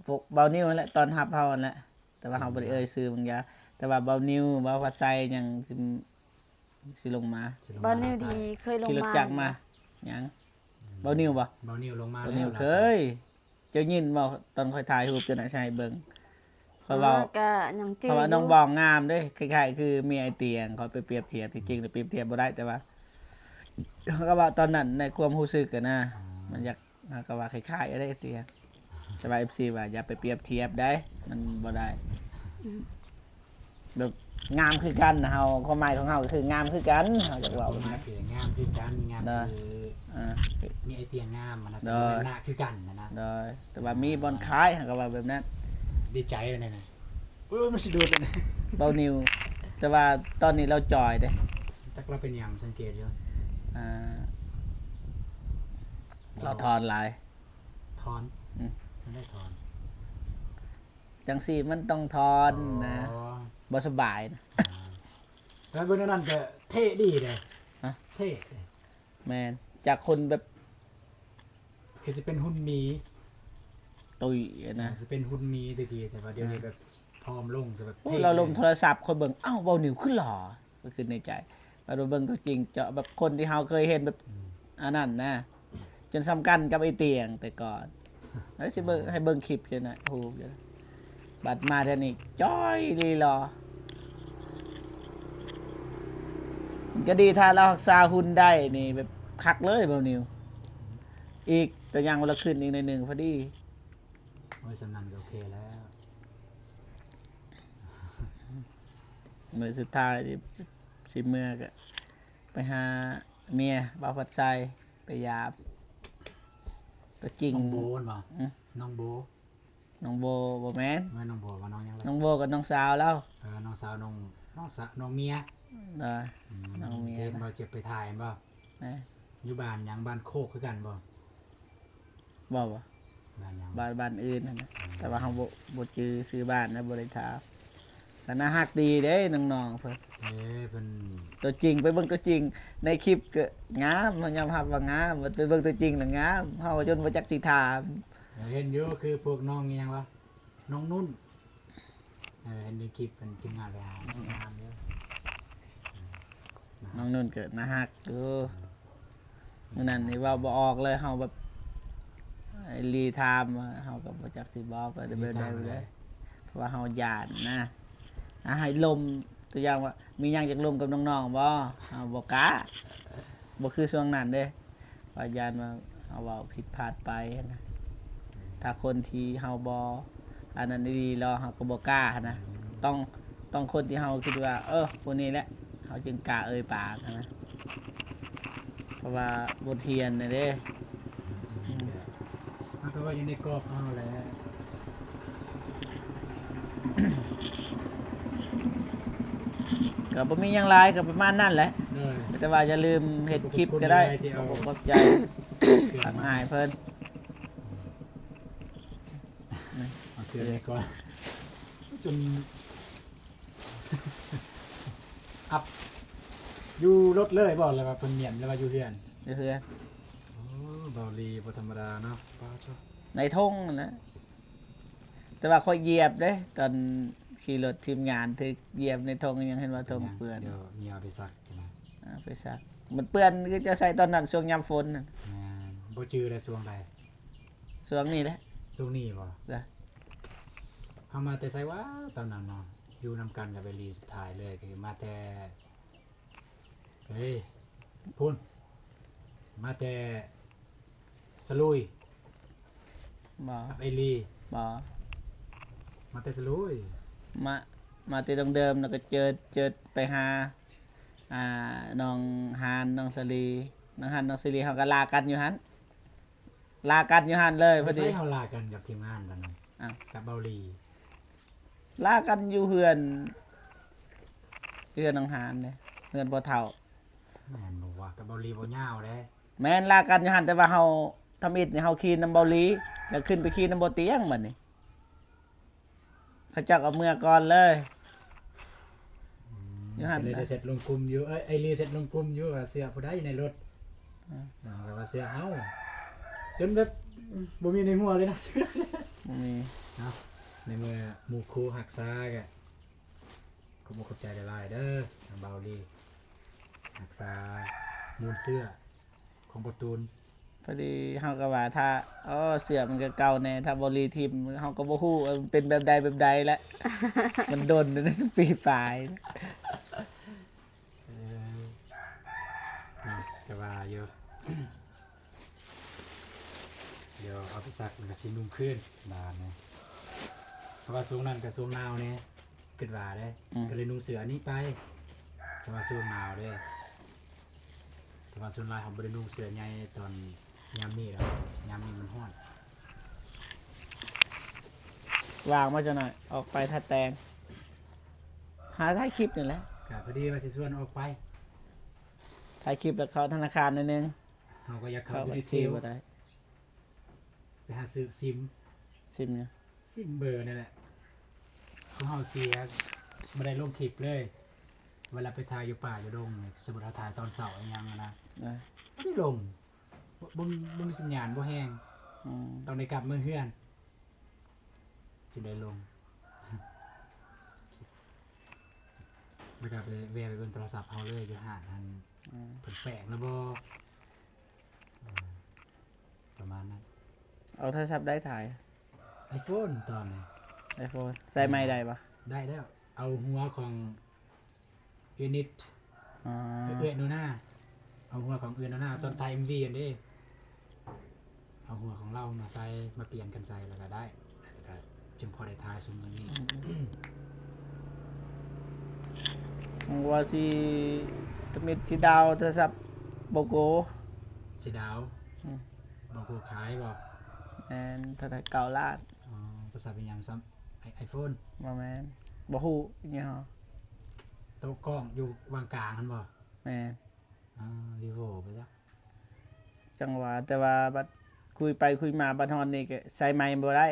พวกเบานิวนั่นแหละตอนรับเฮานั่นแหละแต่ว่าเฮาบ่ได้ซื้อบางอย่างแต่ว่าเบานิวเบาวัดไซยังสิลงมา สิลง บ้าน ม นิวที่เคยลง ขี่รถ มา จักรมาหยังเบานิวบ่ เบานิวลงมา เบา แล้ว นิวเคยเจ้ายินบ่ตอนค่อยถ่ายรูปจนน่ะใช่เบิ่งค่อยเว้า ก็ยังจื้ เพราะว่าน้องบองงามเด้คล้ายๆคือเมียไอเตียงเขาไปเปรียบเทียบที่จริงเปรียบเทียบบ่ได้แต่ว่าเขาก็ว่าตอนนั้นในความรู้สึกอะนะมันอยากเขาก็ว่าคล้ายๆอะไรเตียงสบาย FC ว่าอย่าไปเปรียบเทียบได้มันบ่ได้แบบงามคือกันนะเฮาความหมายของเฮาก็คืองามคือกันเฮาอยากเว้า ลง แบบ มา นั้น คืองามคือกันงาม ได้ คือ อ่า มีไอเตียงงามนะ ได้ แต่หน้าคือกันนะ โดยแต่ว่ามีบอลคล้ายเฮาก็ว่าแบบนั้น ดีใจเลยนะมันสิดูดเลยนะ เบานิวแต่ว่าตอนนี้เราจอยเด้ จักเราเป็นอย่างสังเกตอยู่ อ่า เราทอนหลาย ถอน อืม ไม่ได้ถอน จังสี่มันต้องทอนนะ อ๋อ บ่สบายนะ แล้วเบิ่งนั่นก็เท่ดีเลย ฮะ เท่ แมนจากคนแบบ คือสิเป็นหุ่นหมี ตุยอะนะ สิเป็นหุ่นหมีตะกี้แต่ว่าเดี๋ยวนี้แบบพร้อมลงจะแบบ โอ้ ท่ เราลงโทรศัพท์คนเบิ่งอ้าวเบาหนิวขึ้นหล่อก็คือในใจมาดูเบิ่งตัวจริงเจาะแบบคนที่เฮาเคยเห็นแบบ อืม อันนั้นนะจนสำคัญกับไอ้เตียงแต่ก่อนแล้วสิเบิ่งให้เบิ่งคลิปอยู่นะโอ้โหบัดมาเท่านี้จ้อยลีรอมันก็ดีถ้าเรารักษาหุ่นได้นี่แบบคักเลยเบาหนิวอีกแต่ยังวันละขึ้นอีกในหนึ่งพอดี โอ้ยสำนันก็โอเคแล้ว มื้อสุดท้ายที่สิเมื่อก็ไปหาเมียบ่าวผัดไซไปยาบตัวจริง น้องโบนบ่ อืม น้องโบ น้องโบบ่แม่น เมื่อน้องโบว่าน้องยังไง น้องโบกับน้องสาวแล้ว น้องสาวน้องเมีย นะ น้องเมีย เจนบ่เจ็บไปถ่ายบ่ นะ อยู่บ้านหยังบ้านโคกคือกันบ่ บ่บ่ บ้านหยัง บ้านอื่นนั่นนะแต่ว่าเฮาบ่จื้อซื้อบ้านนะบ่ได้ถามก็น่าฮักดีเด้น้องๆเพิ่น เอ้เพิ่น ตัวจริงไปเบิ่งตัวจริง ในคลิปก็งามมันยอมรับว่างามไปเบิ่งตัวจริงน่ะงามเฮาจนบ่จักสิถาม เห็นอยู่คือพวกน้องอิหยังวะน้องนุ่นเห็นในคลิปเป็นทีมงานไปหางามเยอะ น้องนุ่นก็น่าฮักอยู่มื้อนั้นนี่เว่าบ่ออกเลยเฮาแบบไอ้รีไทม์เฮาก็บ่จักสิบอกไปได้แบบใดบ่ได้เพราะว่าเฮาย่านนะให้ลมตัวอย่างว่ามีหยังอยากลมกับน้องๆบ่เฮาบ่กล้าบ่คือช่วงนั้นเด้ว่าย่านว่าเฮาเว้าผิดพลาดไปนะถ้าคนที่เฮาบ่อันนั้นดีๆแล้วเฮาก็บ่กล้านะต้องคนที่เฮาคิดว่าคนนี้แหละเฮาจึงกล้าเอ่ยปากนะเพราะว่าบทเรียนน่ะเด้ มันก็ว่าอยู่ในกรอบเอาแหละ ก็บ่มีหยังหลายก็ประมาณนั้นแหละ เลย แต่ว่าอย่าลืมเฮ็ดคลิปก็ได้ ที่เอา ขอบใจ เกลือ ทาง มา อายเพิ่น เอาเกลือในก่อนจน อัพอยู่รถเลยบอกเลยว่าเพิ่นเมียนแล้วว่าอยู่เรือน เด้อ โอ้เบาลีบ่ธรรมดาเนาะป้าชอบ ในทงนั่นนะแต่ว่าค่อยเหยียบเด้ตอนขี่รถทีมงานถึกเหยียบในทงยังเห็นว่าทงเปื้อน เดี๋ยวเมียเอาไปซักนะ ไปซักมันเปื้อนคือจะใส่ตอนนั้นช่วงยามฝนน่ะ แม่นบ่จื้อได้ช่วงใด ช่วงนี้แหละ ช่วงนี้บ่ จ้ะ เฮามาแต่ไสว่าตอนนั้นเนาะอยู่นำกันกับไปรีสุดท้ายเลยคือมาแต่เฮ้ยพุ่นมาแต่สลุย บ่ กับไอรี บ่ มาแต่สลุย มาที่ตรงเดิมแล้วก็เจอไปหาน้องฮานน้องสลีน้องฮานน้องสลีเขาก็ลากันอยู่หันเลยพ พ อ อ ดี ดีเฮาลากันกับทีมงานตอนนั้น อ้าว กับเบาลี ลากันอยู่เฮือนน้องฮานเนี่ยเฮือนบ่เฒ่า แม่นบ่ว่ากับเบาลีบ่ยาวเด้ แม่นลากันอยู่หันแต่ว่าเฮาทำอิฐนี่เฮาขี่น้ำเบาหลีแล้วขึ้นไปขี่น้ำบ่เตียงบัดนี้เขาจักเอาเมื่อก่อนเลย อยู่หั่น ก็เลยได้เสร็จลงกลุ่มอยู่ไอรีเสร็จลงกลุ่มอยู่ว่าเสื้อผู้ใดอยู่ในรถก็ว่าเสื้อเฮาจนแบบบ่มีในหัวเลยนะเสื้อ บ่มี เนาะในเมื่อหมู่ครูหักซากะขอบคุณขอบใจหลายๆเด้อทางเบาลีหักซามูลเสื้อของประตูน พอดีเฮาก็ว่าถ้าเสื้อมันก็เก่าแน่ถ้าบ่รีทิมเฮาก็บ่ฮู้ว่ามันเป็นแบบใดแหละ มันดนในปีปลาย จะว่าเยอะ เดี๋ยวเอาไปซักมันก็สินุ่มขึ้นบานเนี่ยเพราะว่าช่วงนั้นกับช่วงหนาวเนี่ยเกิดว่าได้ก็เลยนุ่งเสื้ออันนี้ไปเพราะว่าช่วงหนาวเด้แต่ว่าส่วนหลายเขาบ่ได้นุ่งเสื้อใหญ่ตอนยามนี้แล้วยามนี้มันร้อน วางมาจังหน่อยออกไปถ้าแตงหาถ่ายคลิปนี่แหละ ก็พอดีว่าสิส่วนออกไป ถ่ายคลิปแล้วเข้าธนาคารนิดนึง เขาก็อยากเข้า เข้า ไป บั ใน ญ เซ ชี ลล์ บ่ได้ หาซื้อซิม ซิมเนี่ย ซิมเบอร์นั่นแหละของเฮาเสียบ่ได้ลงคลิปเลย เวลาไปถ่ายอยู่ป่าอยู่ดงเนี่ยสมมุติเราถ่ายตอนเช้าอีหยังอะนะ นะ บ่ได้ลงบ่มีสัญญาณบ่แฮง อืม ต้องได้กลับเมืองเฮือนจึงได้ลงแล้วก็ไปแวะไปเบิ่งโทรศัพท์เฮาเลยอยู่ห้างหัน อืม เพิ่นแปลกแล้วบ่ประมาณนั้น เอาโทรศัพท์ได้ถ่าย iPhone ตอนนี้ iPhone ใส่ไม้ได้ปะ ได้แล้ว เอาหัวของยูนิต อ๋อ เอื้อนูน่าเอาหัวของเอื้อนูน่าตอนถ่าย MV กันเด้เอาหัวของเรามาใส่มาเปลี่ยนกันใส่แล้วก็ได้แล้วก็จึงพอได้ถ่ายซุมนี้ ว่าสิตมิดสิดาวโทรศัพท์โบโก สิดาว อืม บอกกูขายบ่ แมนเท่าไหร่เก่าล้าน อ๋อโทรศัพท์เป็นหยังซ้ำไอโฟน มาแมนบ่ฮู้ยี่ห้อ โต๊ะกล้องอยู่วางกลางหั่นบ่ แมน อ่า Vivo ไปจ้ะ จังหวะแต่ว่าบัดคุยไปคุยมาบัดฮอนนี่ก็ใส่ไม้บ่ได้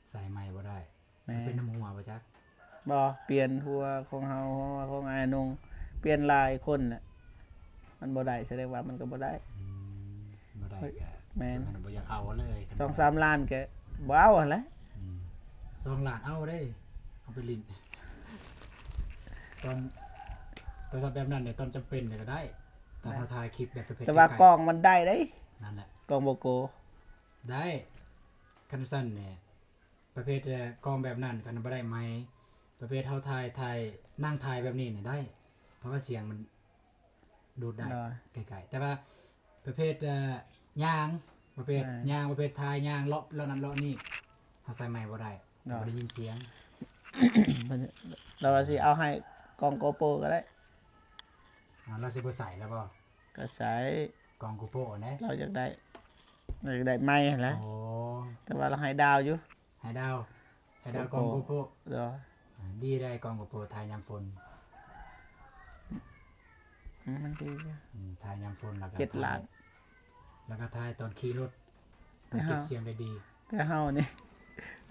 ใส่ไม้บ่ได้ แม่ มันเป็นน้ำหัวบ่จ๊ะ บ่เปลี่ยนหัวของเฮาหัวของอายนงเปลี่ยนลายคนน่ะมันบ่ได้แสดงว่ามันก็บ่ได้ อืมบ่ได้ก็ แม่น มันบ่อยากเอาเลย 2-3 ล้านก็บ่เอาหั่นแหละ อืม2 ล้านเอาได้ เอาไปลิ้นตอนโทรศัพท์แบบนั้นเนี่ยตอนจำเป็นเนี่ยก็ได้ตอนเราถ่ายคลิปแบบประเภท แต่ว่า ใล้ กล้องมันได้เด้ ๆนั่นแหละ กล้องโบโก ได้คันสั้นเนี่ยประเภทกล้องแบบนั้นกันบ่ได้ไหมประเภทเฮาถ่ายนั่งถ่ายแบบนี้เนี่ยได้ เพราะว่าเสียงมันดูดได้ ได้ ไกลๆแต่ว่าประเภทย่างประเภท ได้ ย่างประเภทถ่ายย่างเลาะเลาะนั้นเลาะนี่เฮาใส่ไมค์บ่ได้ ได้ บ่ได้ยินเสียง มันเราว่าสิเอาให้กล้องโกโปรก็ได้ เราสิบ่ใส่แล้วบ่ ก็ใช้ กล้อง GoPro นะ เราอยากได้ไม้หั่นแหละ โอ้ แต่ว่าเราให้ดาวอยู่ ให้ดาวกล้อง GoPro เดี๋ยว ดีได้กล้อง GoPro ถ่ายยามฝน มันดีอยู่ ถ่ายยามฝนแล้วก็ 7 ล้าน แล้วก็ถ่ายตอนขี่รถมันเก็บเสียงได้ดี แต่เฮานี่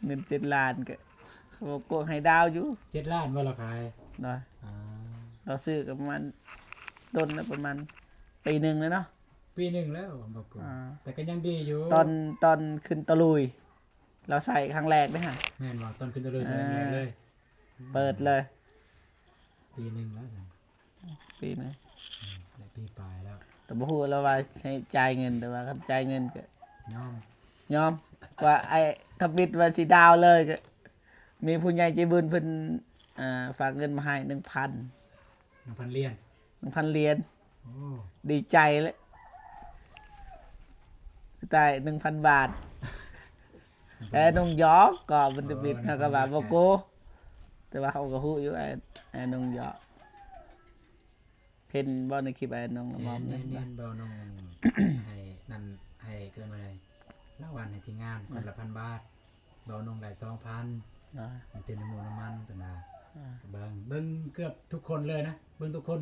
เงิน7 ล้านก็เขาบอกโกให้ดาวอยู่ 7 ล้านว่าเราขาย เนาะ อ่า เราซื้อก็ประมาณต้นละประมาณปีหนึงแล้วเนาะ ปีหนึ่งแล้วบอกกู อ่า แต่ก็ยังดีอยู่ ตอนขึ้นตะลุย เราใส่ครั้งแรกเด้อฮะ แม่นว่าตอนขึ้นตะเลยใส่แรงๆเลย เปิดเลย ปีหนึ่งแล้วจ้ะ ปีหนึง ได้ปีปลายแล้ว แต่บ่ฮู้แล้วว่าให้จ่ายเงินแต่ว่าคันจ่ายเงินก็ ย่อม ยอมว่าไอ้ทบิดว่าสิดาวเลยก็มีผู้ใหญ่ใจบุญเพิ่นฝากเงินมาให้ 1,000 1,000 เหรียญ 1,000 เหรียญ โอ้ ดีใจเลยสุดท้าย 1,000 บาทแต่น้องยอกก็มันทบิดเขาก็ว่าบ่โกแต่ว่าเขาก็ฮู้อยู่ไอ้น้องยอกเห็นบ่ในคลิปไอ้น้องมอม เนี นี่ ยนเบาน้อง ให้นั่นให้เกินมาเลยรางวัลให้ทีมงานคนละ1,000 บาทเบาน้องได้ 2,000 นะ ให้เต็มน้ำมันน้ำมันเป็นว่า อ่า เบิ่งเกือบทุกคนเลยนะเบิ่งทุกคน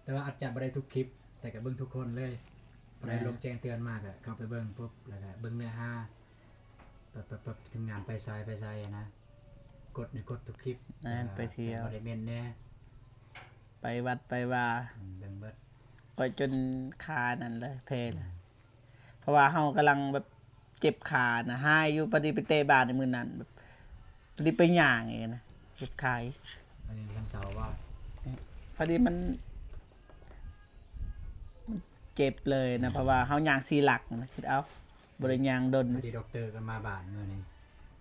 แต่ว่าอาจจะบ่ได้ทุกคลิป แต่ก็เบิ่งทุกคนเลยบ่ได้ลงแจ้งเตือนมากอะเข้าไปเบิ่งปุ๊บแล้วก็เบิ่งเนื้อหาปั๊บทีมงานไปไซอะนะกดทุกคลิป นั่นไปเที่ยว แต่บ่ได้เม่นแน่ ไปวัดไปว่า เบิ่งเบิด ก็จนขานั่นเลยเพลเพราะว่าเฮากำลังแบบเจ็บขานะหายอยู่พอดีไปเตะบาสในมือนั้นแบบพอดีไปย่างเองนะเจ็บขาอีก อันนี้วันเสาร์ว่า พอดีมันเจ็บเลยนะเพราะว่าเฮาย่างสีหลักนะคิดเอาบ่ได้ย่างดน พอดีด็อกเตอร์ก็มาบ้านมื้อนี้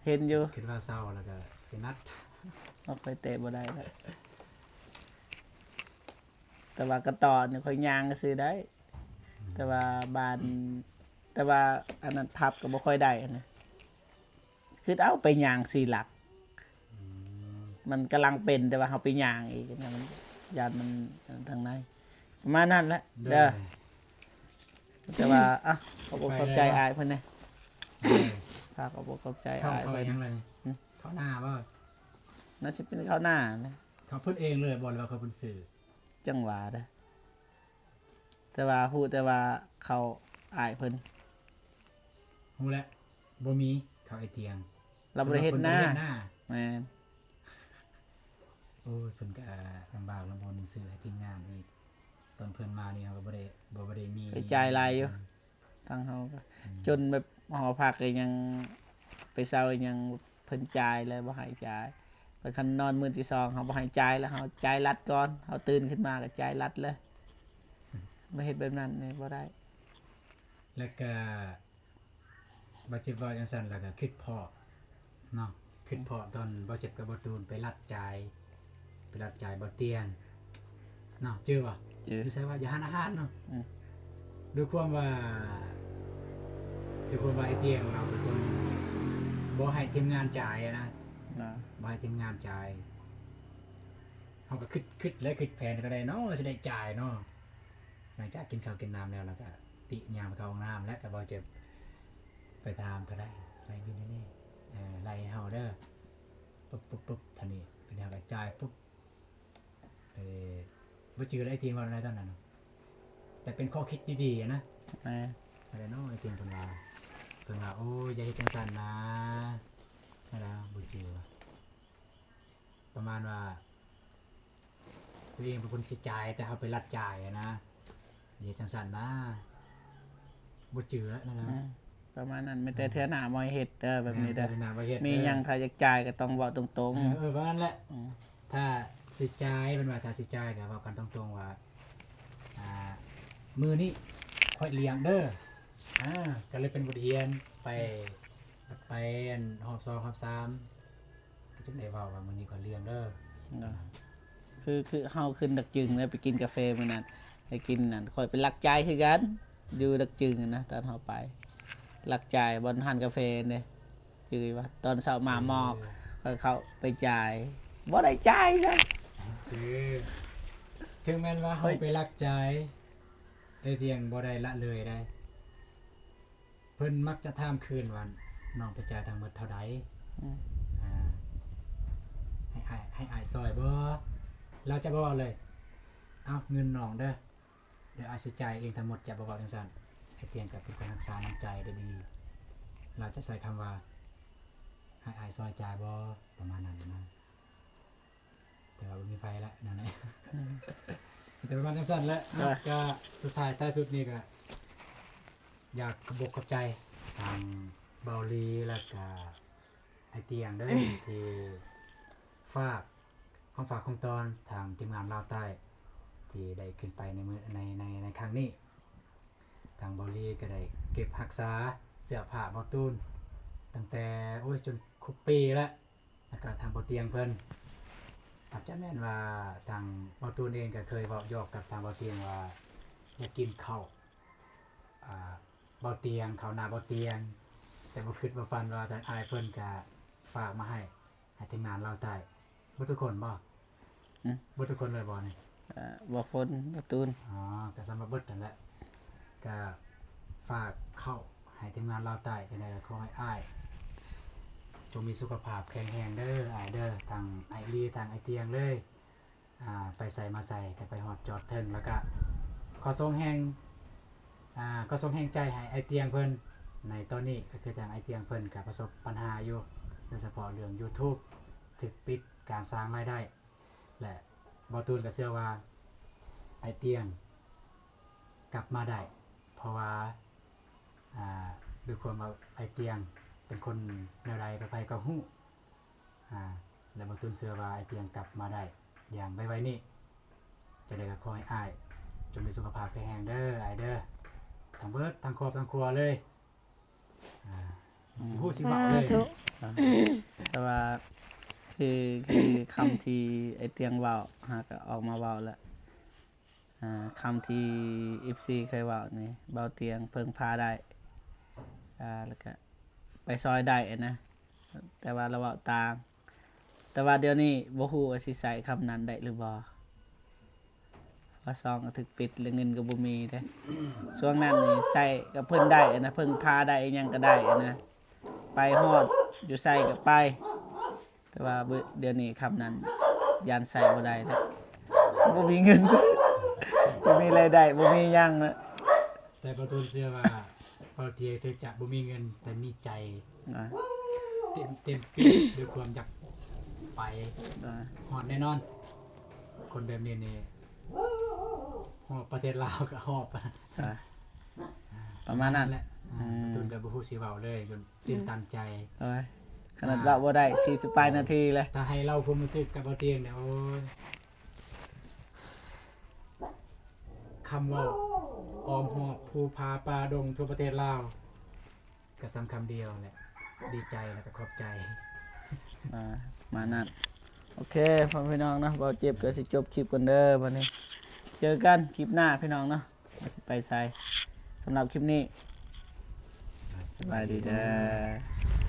เห็นอยู่ คิดว่าเศร้าแล้วก็สินัด บ่ค่อยเตะบ่ได้แล้วแต่ว่ากระต่อนี่ค่อยย่างก็ซื้อได้ แต่ว่าบานแต่ว่าอันนั้นพับก็บ่ค่อยได้นะคือเอาไปย่างสีหลัก อืม มันกำลังเป็นแต่ว่าเขาไปย่างอีกนะมันยานมันทางในประมาณนั้นแหละเด้อแต่ว่าอ่ะขอบอกขอบใจอายเพิ่นนะ เด้อ ฝากขอบอกขอบใจ เข้า อาย เขา เพิ่น ยังไงเขาหน้าบ่ น่าจะเป็นข้าวหน้านะ เขาเพิ่นเองเลยบ่หรือว่าเขาเพิ่นซื้อ จังหวะเด้อแต่ว่าฮู้แต่ว่าเขาอายเพิ่น ฮู้แล้วบ่มีเขาไอเตียง เราบ่ได้เฮ็ดหน้า เพิ่นบ่ได้เฮ็ดหน้า แม่น โอ้ยเพิ่นก็ลำบากลำบนซื้อให้ทีมงานอีกตอนเพิ่นมานี่เขาก็บ่ได้มี ใช้จ่ายหลายอยู่ทางเฮาก็จนแบบหอพักก็ยังไปเซายังเพิ่นจ่ายเลยบ่ให้จ่ายไปคันนอนมื้อที่สองเฮาบ่ให้จ่ายแล้วเฮาจ่ายรัดก่อนเฮาตื่นขึ้นมาก็จ่ายรัดเลยบ่เฮ็ดแบบนั้นนี่บ่ได้ แล้วก็บ่เจ็บว่าจังซั่นแล้วก็คิดพอเนาะคิดพอตอนบ่เจ็บกับบ่ตูนไปรัดจ่ายบ่เตียงเนาะจื้อบ่ จื้อ คือใช่ว่าอย่าหันอาหารเนาะ อืม ด้วยความว่าไอ้เตียงเราเป็นคนบ่ให้ทีมงานจ่ายอะนะ นะ บ่ให้ทีมงานจ่ายเขาก็คิดและคิดแผนก็ได้เนาะสิได้จ่ายเนาะหลังจากกินข้าวกินน้ำแล้วก็ติยามไปเข้าห้องน้ำและก็บ่เจ็บไปตามก็ได้ไล่บินนี่ไล่เฮาเด้อปุ๊บท่านี้เป็นเฮาก็จ่ายปุ๊บบ่จือไอ้เตียงว่าอะไรตอนนั้นเนาะแต่เป็นข้อคิดดีๆอะนะ แม่ อะไรเนาะไอ้เตียงเพิ่นว่าโอ้ยอย่าเฮ็ดจังซั่นนะนั่นล่ะบ่จือว่าประมาณว่าตัวเองเป็นคนสิจ่ายแต่เฮาไปรัดจ่ายอะนะอย่าเฮ็ดจังซั่นนะบ่จือแล้วนั่นล่ะ ประมาณนั้นไม่แต่เทื่อหน้าบ่ให้เฮ็ดเด้อแบบนี้เด้อ แม่นบ่เฮ็ด มีหยังถ้าอยากจ่ายก็ต้องเว้าตรง ว่านั่นแหละ ๆอืม ถ้าสิจ่ายเป็นว่าถ้าสิจ่ายก็เว้ากันตรงๆว่ามื้อนี้ค่อยเลี้ยงเด้อก็เลยเป็นบทเรียนไปอันรอบ2รอบ3ก็จึงได้เว้าว่ามื้อนี้ค่อยเลี้ยงเด้อ เนาะคือเฮาขึ้นดักจึงแล้วไปกินกาแฟมื้อนั้นให้กินนั่นค่อยไปลักจ่ายคือกันอยู่ดักจึงนะตอนเฮาไปลักจ่ายบนร้านกาแฟนี่จือว่าตอนเช้ามาหมอกค่อยเข้าไปจ่ายบ่ได้จ่ายซะ คือถึงแม้นว่า เฮ้ เฮาย ไปรักใจไอ้เตียงบ่ได้ละเลยได้ เพิ่นมักจะถามคืนว่าน้องไปจ่ายทั้งหมดเท่าใด อืม ให้อายซอยบ่เราจะบ่เอาเลยเอาเงินน้องเด้อเดี๋ยวอายสิจ่ายเองทั้งหมดจะบ่เว้าจังซั่นไอ้เตียงก็เป็นคนรักษาน้ำใจได้ดีเราจะใส่คำว่าให้อายซอยจ่ายบ่ประมาณนั้นนะแต่ว่าบ่มีไฟแล้วนั่นแหละ แต่ประมาณจังซั่นแหละก็สุดท้ายท้ายสุดนี่ก็อยากขอบใจทางเบาลีแล้วก็ไอเตียงเด้อที่ฝากของตอนทางทีมงานลาวใต้ที่ได้ขึ้นไปในมื้อในครั้งนี้ทางเบาลีก็ได้เก็บรักษาเสื้อผ้าเบาตูนตั้งแต่โอ้ยจนครบปีแล้วแล้วก็ทางเบาเตียงเพิ่น อาจจะแม่นว่าทางเบาตูนเองก็เคยเว้าหยอกกับทางเบาเตียงว่าอยากกินข้าวเบาเตียงข้าวหน้าเบาเตียง แต่บ่คิดบ่ฝันว่าทางอายเพิ่นก็ฝากมาให้ทีมงานเราใต้บ่ทุกคนบ่บ่ทุกคนเลยบ่นี่ บ่ฝนบ่ตูน อ๋อก็สำหรับเบิดนั่นแหละก็ฝากเข้าให้ทีมงานเราใต้จังได๋ก็ขอให้อายจงมีสุขภาพแข็งแรงเด้ออายเด้อทางไอรีทางไอเตียงเลยไปใส่มาใส่กันไปฮอดจอดถึงแล้วก็ขอส่งแรงก็ส่งแรงใจให้ไอเตียงเพิ่นในตอนนี้ก็คือทางไอเตียงเพิ่นก็ประสบปัญหาอยู่โดยเฉพาะเรื่อง YouTube ถึกปิดการสร้างรายได้และบ่ตูนก็เชื่อว่าไอเตียงกลับมาได้เพราะว่าด้วยความว่าไอเตียงเป็นคนแนวใดไปก็ฮู้และบ่ตูนเชื่อว่าไอเตียงกลับมาได้อย่างไวๆนี้จะได้ก็ขอให้อ้ายจงมีสุขภาพแข็งแรงเด้ออ้ายเด้อทั้งเบิดทั้งครอบทั้งครัวเลยฮู้สิเว้าเลย แต่ว่าคือคำที่ไอ้เตียงเว้าหาก็ออกมาเว้าแล้วคำที่ FC เคยเว้านี่เบาเตียงเพิ่งพาได้แล้วก็ไปซอยได้นะแต่ว่าเราเว้าต่าง แต่ว่าเดี๋ยวนี้บ่ฮู้ว่าสิใช้คำนั้นได้หรือบ่ว่าซองก็ถึกปิดแล้วเงินก็บ่มีเด้ช่วงนั้นนี่ใช้ก็เพิ่นได้นะเพิ่งพาได้อิหยังก็ได้นะไปฮอดอยู่ใส่ก็ไปแต่ว่าเดี๋ยวนี้คำนั้นยานใส่บ่ได้แล้วบ่มีเงิน บ่มีรายได้บ่มีหยังนะ แต่บ่ตูนเชื่อว่า บางทีถึงจะบ่มีเงินแต่มีใจ ได้ เต็มปีด้วยความอยากไป ได้ ฮอดแน่นอน คนแบบนี้นี่ฮอดประเทศลาวก็ฮอด ได้ประมาณนั้น แหละตุนกับบุฮูสิเว้าเลยจนตื่นตันใจ ได้ขนาดว่าบ่ได้40ปลายนาทีเลย ถ้าให้เราความรู้สึกกับบ่เตียงเนี่ยโอ้ยคำเว่าออมหอบภูพาปลาดงทั่วประเทศลาวก็สำคำเดียวแหละดีใจแล้วก็ขอบใจ มานั่นโอเคพ่อพี่น้องเนาะบ่เจ็บก็สิจบคลิปกันเด้อวันนี้ เจอกันคลิปหน้าพี่น้องเนาะว่าสิไปไสสำหรับคลิปนี้สบายดีเด้อ